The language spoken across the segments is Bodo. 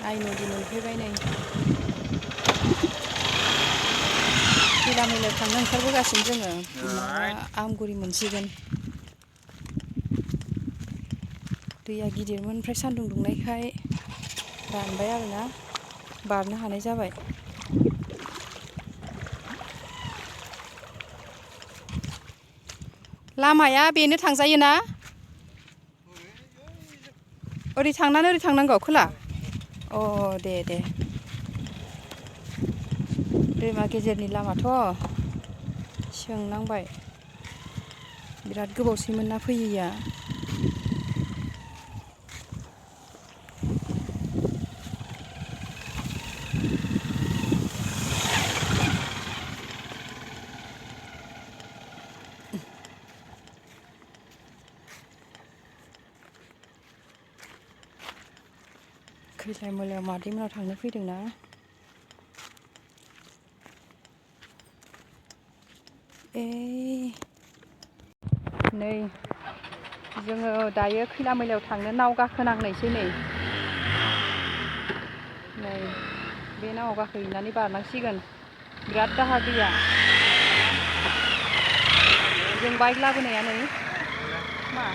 आइ नदि मोनफैबाय नै खैला मैलायाव थांनो ओंखारबोगासिनो जोङो माबा आमगुरि मोनसिगोन दैया गिदिरमोन ओमफ्राय सान्दुं दुंनायखाय रानबाय आरोना बारनो हानाय जाबाय लामाया बेनो थांजायो ना ओरै थांनानै ओरै थांनांगौ खोला अ दे दैमा गेजेरनि लामाथ' सोंनांबाय बिराद गोबावसैमोन ना फैयैया खैला मैलायाव मादैमोनाव थांनो फैदोंना नै जोङो दायो खैला मैलायाव थांनो नाव गाखोनांनायसै नै बे नावाव गाखोहैनानै बारनांसिगोन बिराद दाहार दैया जों बाइक लाबोनाया नै मा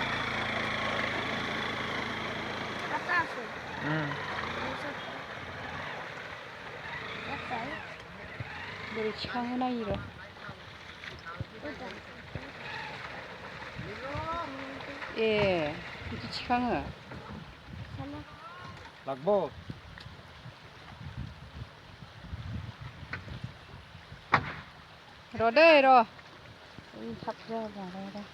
बोरै थिखाङो नायो र' ए बिदि थिखाङो लागब' र' दै र' थाब जाबाय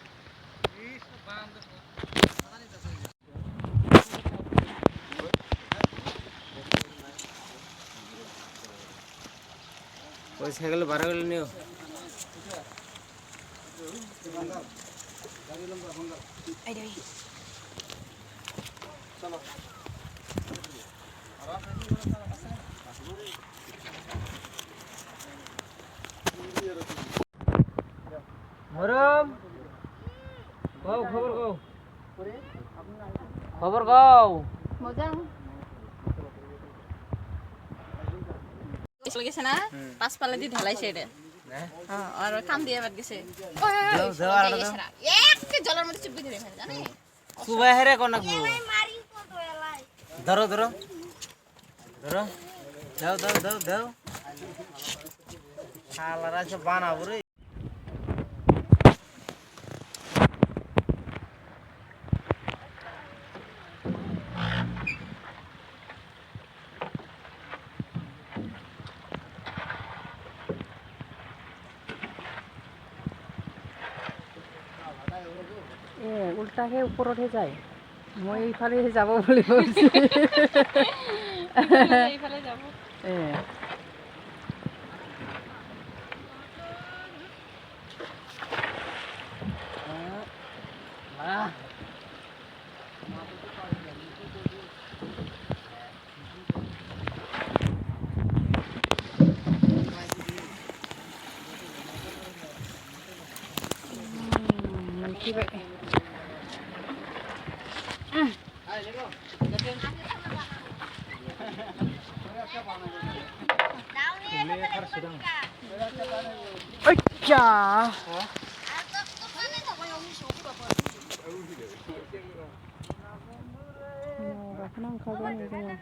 ওই সাইকেল ভাড়া করে নিও মরম গাও খবর গাও मोजां गेसे ना पास पाले दी ढलाइसे दे और काम दिए बात गेसे एक के जलर में चिपक धरे जाने सुबह हेरे कोन नाकबो धरो जाओ हालारा से बानाबो रे উল্টাহে ওপৰতহে যায় মই এইফালে যাব বুলি ভাবিছোঁ এইফালে যাব मोनफैबाय गाखोना ओंखारबाय नै जोङो